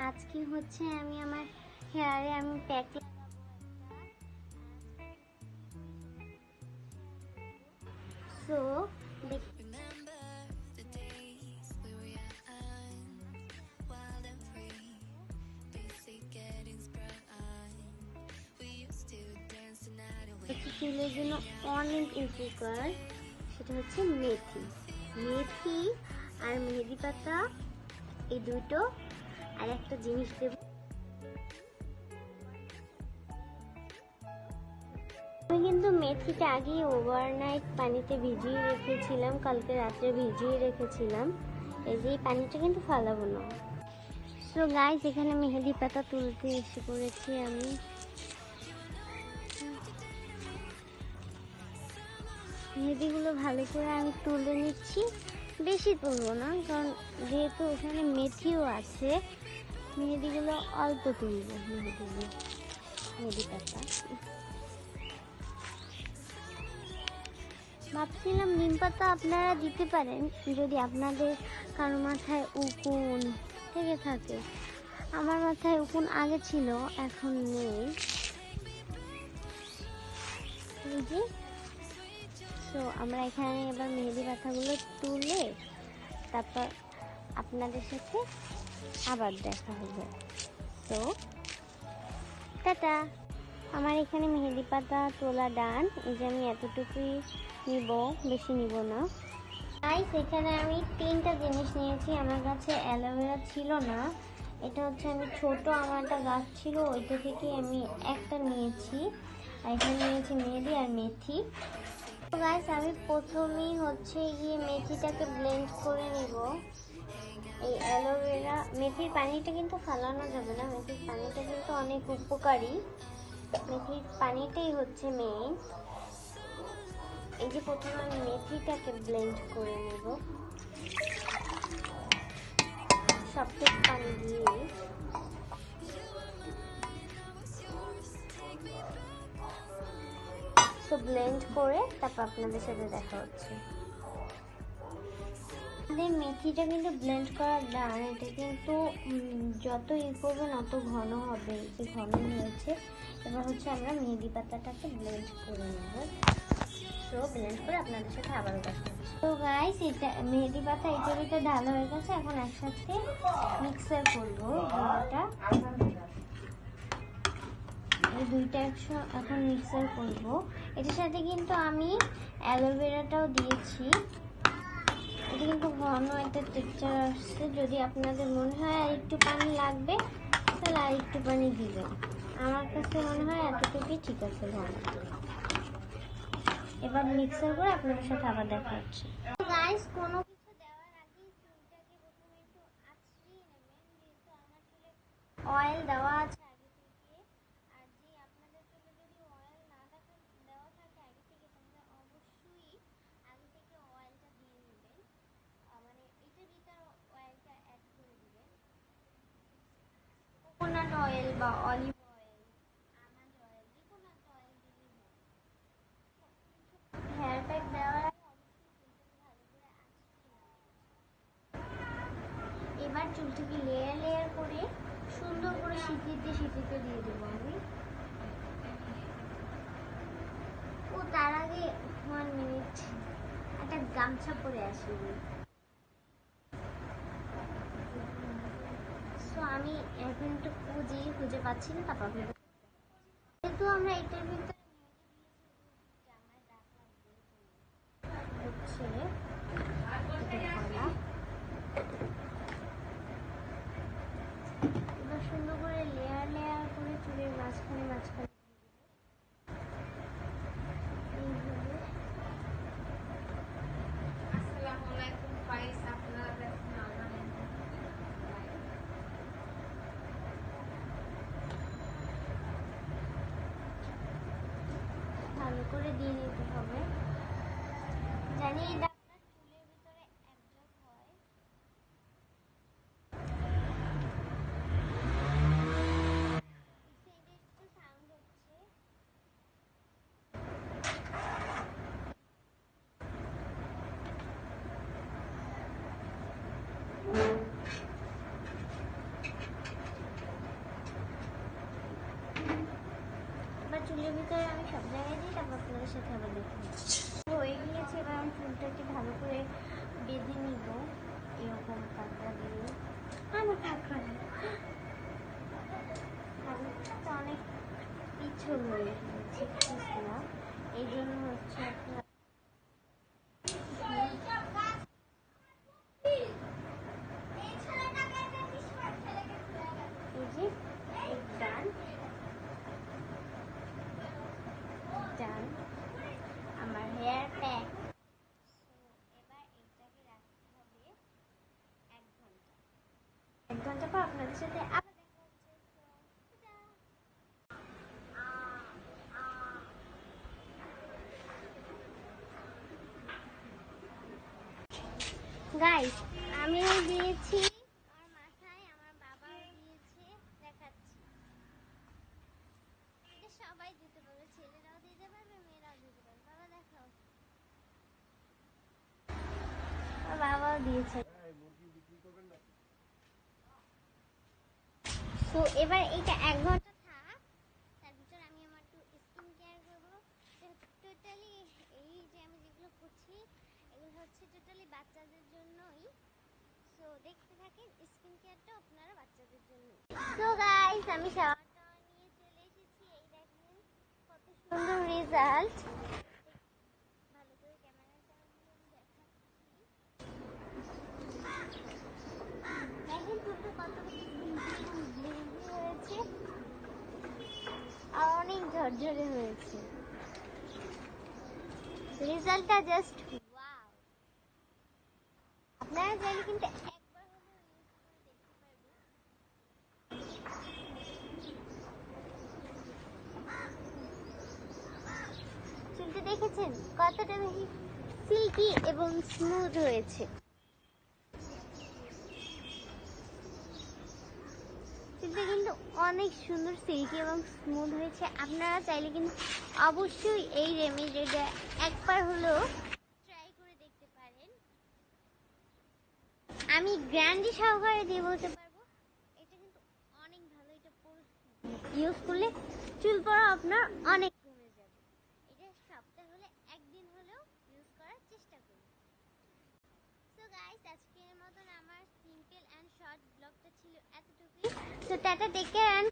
আজকে হচ্ছে আমি আমার হেয়ারে আমি প্যাক সো চুলের জন্য অনেক উপকার, সেটা হচ্ছে মেথি। মেথি আর মেহেদি পাতা, এই দুটো, আর একটা জিনিস দেব। আমি কিন্তু মেথিটা আগেই ওভারনাইট পানিতে ভিজিয়ে রেখেছিলাম, কালকে রাত্রে ভিজিয়ে রেখেছিলাম। এই যে পানিটা কিন্তু ফালাবো না। সো গাইস, এখানে মেহেদি পাতা তুলতে এসে পড়েছি আমি। মেহেদিগুলো ভালো করে আমি তুলে নিচ্ছি, বেশি তুলবো না, কারণ যেহেতু ওখানে মেথিও আছে। মেহেদিগুলো অল্প তুলবো, মেহেদি পাতা। ভাবছিলাম নিম পাতা আপনারা দিতে পারেন যদি আপনাদের কারো মাথায় উকুন থেকে থাকে। আমার মাথায় উকুন আগে ছিল, এখন নেই। তো আমরা এখানে এবার মেহেদি পাতাগুলো তুলে তারপর আপনাদের সাথে আবার দেখা হবে। তো টাটা। আমার এখানে মেহেদি পাতা তোলা ডান। এই যে আমি এতটুকুই নিব, বেশি নিব না। গাইস, এখানে আমি 3টা জিনিস নিয়েছি। আমার কাছে অ্যালোভেরা ছিল না, এটা হচ্ছে আমি ছোট, আমার একটা গাছ ছিল, ওইটা থেকে আমি একটা নিয়েছি। আর এখানে নিয়েছি মেহেদি আর মেথি। তো গাইস, আমি প্রথমেই হচ্ছে গিয়ে মেথিটাকে ব্লেন্ড করে নিব। এই অ্যালোভেরা মেথির পানিটা কিন্তু ফালানো যাবে না, মেথির পানিটা কিন্তু অনেক উপকারী। মেথির পানিটাই হচ্ছে মেইন। এই যে প্রথমে আমি মেথিটাকে ব্লেন্ড করে নেব সবটুকু পানি দিয়ে। তো ব্লেন্ড করে তারপর আপনাদের সাথে দেখা হচ্ছে। আমাদের মেথিটা কিন্তু ব্লেন্ড করা ডান। এটা কিন্তু যত করবেন অত ঘন হবে, যে ঘন হয়েছে। এবার হচ্ছে আমরা মেহেদি পাতাটাকে ব্লেন্ড করে নেব। তো ব্লেন্ড করে আপনাদের সাথে আবারও দেখা হচ্ছে। তো গাইস, এটা মেহেদি পাতা এটার ভিতরে ঢালা হয়ে গেছে। এখন একসাথে মিক্সার করবো এই দুইটা এখন মিক্সার করব। এটার সাথে কিন্তু আমি অ্যালোভেরাটাও দিয়েছি। এটা কিন্তু ঘন একটা টেক্সচার আসছে। যদি আপনাদের মনে হয় আর একটু পানি লাগবে তাহলে আর একটু পানি দিবেন। আমার কাছে মনে হয় এতটুকুই ঠিক আছে ঘন। এবার মিক্সার করে আপনাদের সাথে আবার দেখা হচ্ছে। গাইস, কোনো কিছু দেওয়ার আগে চুলটাকে প্রথমে একটু আঁচড়িয়ে নেবেন, যেহেতু আমার চুলে অয়েল দেওয়া আছে আগে থেকে। আর যে আপনাদের চুলে যদি অয়েল না দেওয়া থাকে আগে থেকে, তাহলে অবশ্যই আগে থেকে অয়েলটা দিয়ে নেবেন। মানে এটার ভিতরে অয়েলটা অ্যাড করে দিবেন। কোকোনাট অয়েল বা অলিভ অয়েল, আমন্ড অয়েল, যে কোনো একটা অয়েল দিলেই হবে। হেয়ার প্যাক দেওয়ার আগে অবশ্যই চুলটাকে ভালো করে আঁচড়িয়ে নেবেন। এবার চুলটাকে লেয়ার লেয়ার করে সুন্দর করে সিঁথিতে দিয়ে দেবো আমি। ও তার আগে 1 মিনিট একটা গামছা পরে আসি। তো আমি এখন একটু খুঁজে পাচ্ছি না, তারপর যেহেতু আমরা এটার ভিতরে হচ্ছে এবার সুন্দর করে লেয়ার লেয়ার করে চুলের মাঝখানে ভালো করে দিয়ে নিতে হবে। জানি এটা আপনার চুলের ভিতরে অ্যাবজর্ব হয়। একটু সাউন্ড হচ্ছে। ভিডিওর ভিতরে আমি সব জায়গায় দিই, তারপর আপনাদের সাথে আবার দেখা হচ্ছে। হয়ে গিয়েছে, এবার আমি চুলটাকে ভালো করে বেঁধে নিব এরকম কাঁকড়া দিয়ে। আমার কাঁকড়া অনেক পিছল হয়ে গিয়েছে না, এই জন্য হচ্ছে আপনার আমার হেয়ার প্যাক। এবার এটাকে রাখতে হবে 1 ঘন্টা। 1 ঘন্টা পর আপনাদের সাথে আবার দেখা হচ্ছে। গাইস, আমি দিয়েছি আমার মাথায়, আমার বাবাও দিয়েছে, দেখাচ্ছি। এটা সবাই দিতে পারবে, ছেলেরাও দিতে পারবে, মেয়েরাও দিতে পারবে। বাবা দেখাও। বাবাও দিয়েছে। তো এবার এটা 1 ঘন্টা থাক, তার ভিতর আমি আমার একটু স্কিন কেয়ার করবো। টোটালি এই যে আমি যেগুলো করছি এগুলো হচ্ছে টোটালি বাচ্চাদের জন্যই। সো দেখতে থাকেন, স্কিন কেয়ারটা আপনারা বাচ্চাদের জন্য। সো গাইস, আমি শাওয়ারটা নিয়ে চলে এসেছি। এই দেখেন কত সুন্দর রেজাল্ট। ভালো করে ক্যামেরাটা দিয়ে আমি দেখাচ্ছি। দেখেন চুলটা কত হয়েছে আর অনেক ঝরঝরে হয়েছে। রেজাল্টটা জাস্ট ওয়াও। আপনারা চাইলে কিন্তু একবার হলেও ইউজ করে দেখতে পারবেন। চুলটা দেখেছেন কতটা বেশি সিল্কি এবং স্মুথ হয়েছে। চুলটা কিন্তু অনেক সুন্দর সিল্কি এবং স্মুথ হয়েছে। আপনারা চাইলে কিন্তু অবশ্যই এই রেমেডিটা একবার হলেও ট্রাই করে দেখতে পারেন। আমি গ্যারান্টি সহকারে দিয়ে বলতে পারবো এটা কিন্তু অনেক ভালো। এটা ইউজ করলে চুল পড়া আপনার অনেক কমে যাবে। এটা সপ্তাহে হলে একদিন হলেও ইউজ করার চেষ্টা করুন। সো গাইস, আজকের মতন আমার সিম্পল অ্যান্ড শর্ট ব্লগটা ছিল এতটুকুই। So tata, take care.